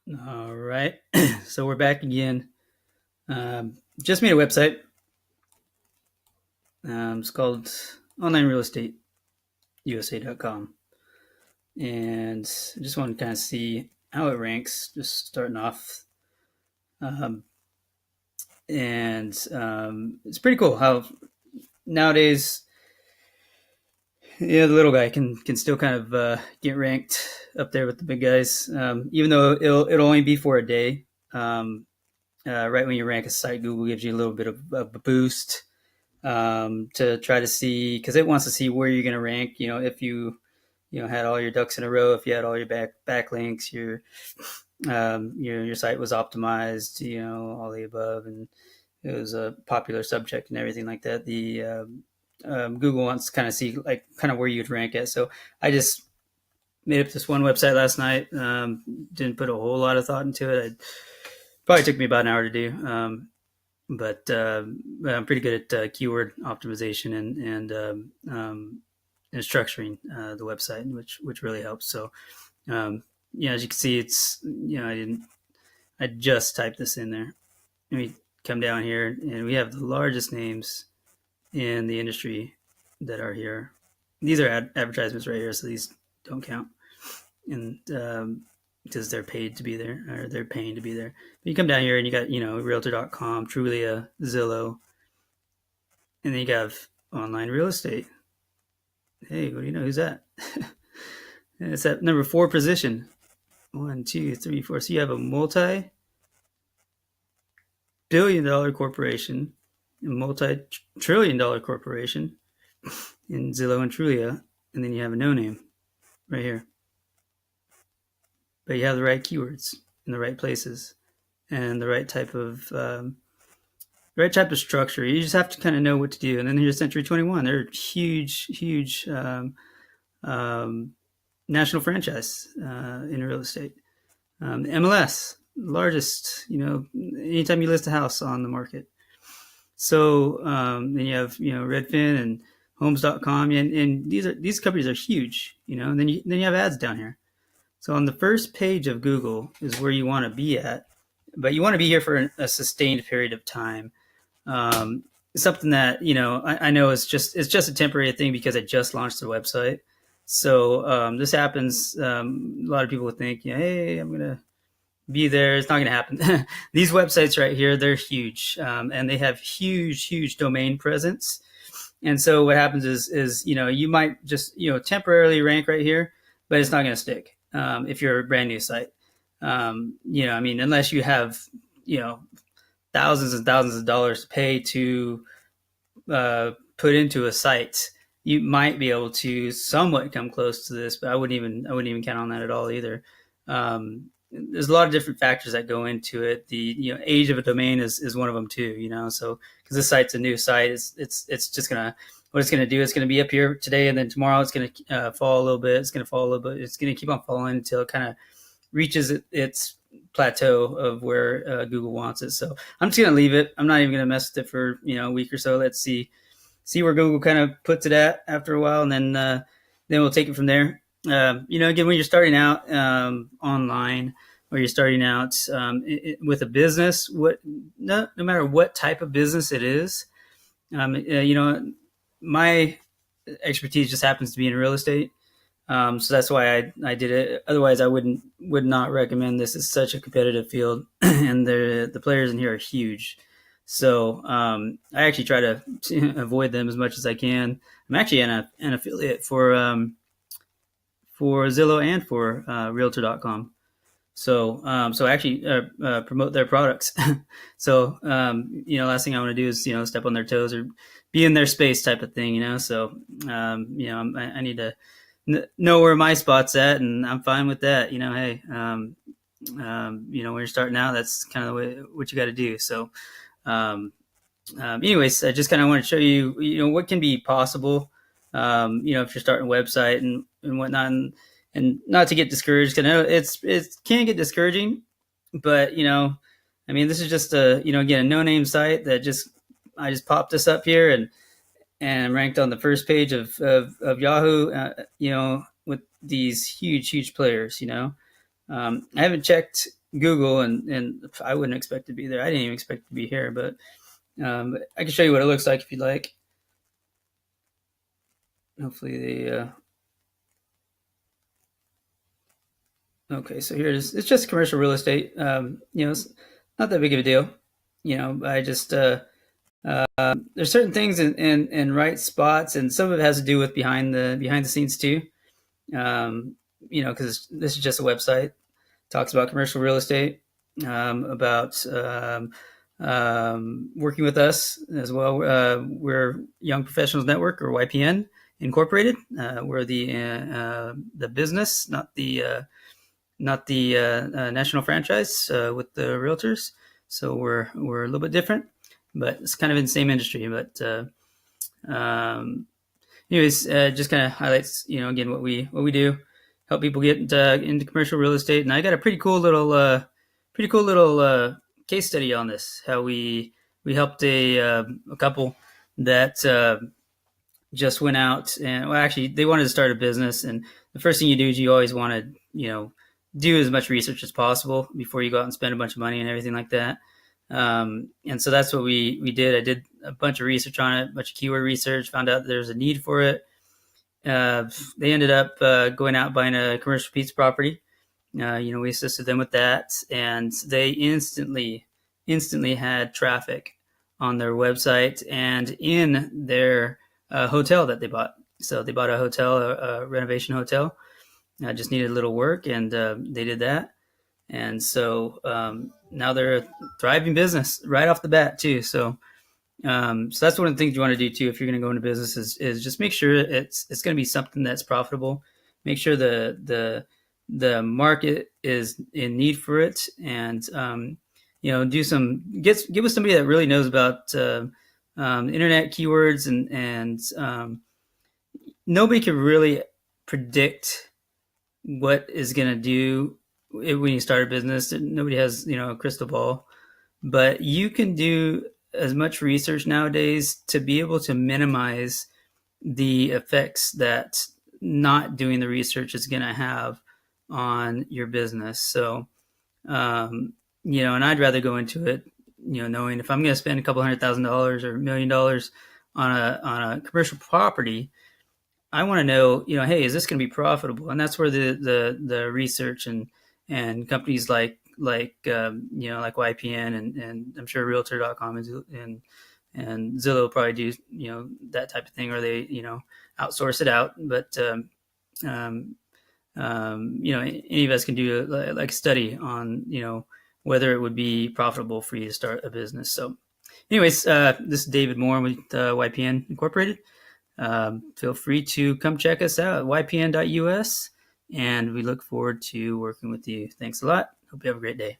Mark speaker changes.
Speaker 1: All right. So we're back again. Just made a website. It's called onlinerealestateusa.com. And I just want to kind of see how it ranks, just starting off. Um, and it's pretty cool how nowadays, the little guy can still kind of get ranked up there with the big guys, even though it'll only be for a day. Right when you rank a site, Google gives you a little bit of a boost to try to see, because it wants to see where you're going to rank. If you had all your ducks in a row, if you had all your backlinks, your site was optimized, all the above, and it was a popular subject and everything like that. The Google wants to kind of see like kind of where you'd rank at. So I just made up this one website last night. Didn't put a whole lot of thought into it. It probably took me about an hour to do. But I'm pretty good at keyword optimization and structuring the website, which really helps. So as you can see, it's I just typed this in there. Let me come down here, and we have the largest names in the industry that are here. These are advertisements right here, so these don't count, and because they're paid to be there, or they're paying to be there. But you come down here and you got, Realtor.com, Trulia, Zillow, and then you have online real estate. Hey, what do you know? Who's that? It's at number 4 position. 1, 2, 3, 4. So you have a multi-billion-dollar corporation, a multi-trillion-dollar corporation in Zillow and Trulia, and then you have a no name right here. But you have the right keywords in the right places and the right type of structure. You just have to kind of know what to do. And then here's Century 21. They're huge national franchise in real estate. MLS, largest, anytime you list a house on the market. So then you have, Redfin and Homes.com, and these companies are huge, and then you have ads down here. So on the first page of Google is where you want to be at, but you want to be here for a sustained period of time. Something that I know it's just a temporary thing because I just launched the website. So this happens. A lot of people would think, hey, I'm gonna be there. It's not gonna happen. These websites right here, they're huge, and they have huge domain presence. And so what happens is you might just temporarily rank right here, but it's not gonna stick if you're a brand new site. Unless you have thousands and thousands of dollars to pay to put into a site, you might be able to somewhat come close to this, but I wouldn't even count on that at all either. There's a lot of different factors that go into it. The age of a domain is one of them too. So because this site's a new site, it's just gonna what it's gonna do. It's gonna be up here today, and then tomorrow it's gonna fall a little bit. It's gonna fall a little bit. It's gonna keep on falling until it kind of reaches its plateau of where Google wants it. So I'm just gonna leave it. I'm not even gonna mess with it for a week or so. Let's see where Google kind of puts it at after a while, and then we'll take it from there. Again, when you're starting out online, or you're starting out with a business, no matter what type of business it is, my expertise just happens to be in real estate. So that's why I did it. Otherwise, I would not recommend this. It's such a competitive field, and the players in here are huge. So I actually try to avoid them as much as I can. I'm actually an affiliate for Zillow and for Realtor.com. So I actually promote their products. So last thing I want to do is step on their toes or be in their space type of thing. So I need to know where my spot's at, and I'm fine with that. Hey, when you're starting out, that's kind of what you got to do. So anyways, I just kind of want to show you, what can be possible, if you're starting a website and whatnot, and not to get discouraged, because I know it can get discouraging, but this is just again, a no-name site that I just popped this up here and ranked on the first page of Yahoo, with these huge players. I haven't checked Google, and I wouldn't expect to be there. I didn't even expect to be here, but I can show you what it looks like if you'd like. Hopefully okay, so here it is. It's just commercial real estate. It's not that big of a deal. I just there's certain things in right spots, and some of it has to do with behind the scenes too. Because this is just a website, talks about commercial real estate, about working with us as well. We're Young Professionals Network, or YPN Incorporated. We're the business, not the national franchise with the realtors. So we're a little bit different, but it's kind of in the same industry. But um, anyways, just kind of highlights, again, what we do, help people get into commercial real estate. And I got a pretty cool little case study on this. How we helped a couple that just went out, and well, actually they wanted to start a business. And the first thing you do is you always want to do as much research as possible before you go out and spend a bunch of money and everything like that. And so that's what we did. I did a bunch of research on it, a bunch of keyword research, found out there's a need for it. They ended up going out buying a commercial pizza property. We assisted them with that, and they instantly had traffic on their website and in their hotel that they bought. So they bought a hotel, a renovation hotel. Just needed a little work, and they did that. And so now they're a thriving business right off the bat too. So that's one of the things you want to do too if you're going to go into business is just make sure it's going to be something that's profitable. Make sure the market is in need for it, and get with somebody that really knows about internet keywords, and nobody can really predict what is going to do when you start a business. Nobody has a crystal ball, but you can do as much research nowadays to be able to minimize the effects that not doing the research is going to have on your business. So and I'd rather go into it knowing if I'm going to spend a couple $100,000 or $1 million on a commercial property, I want to know, hey, is this going to be profitable? And that's where the research and companies like YPN and I'm sure Realtor.com and Zillow probably do that type of thing, or they outsource it out. But any of us can do like a study on whether it would be profitable for you to start a business. So, anyways, this is David Moore with YPN Incorporated. Feel free to come check us out at ypn.us, and we look forward to working with you. Thanks a lot. Hope you have a great day.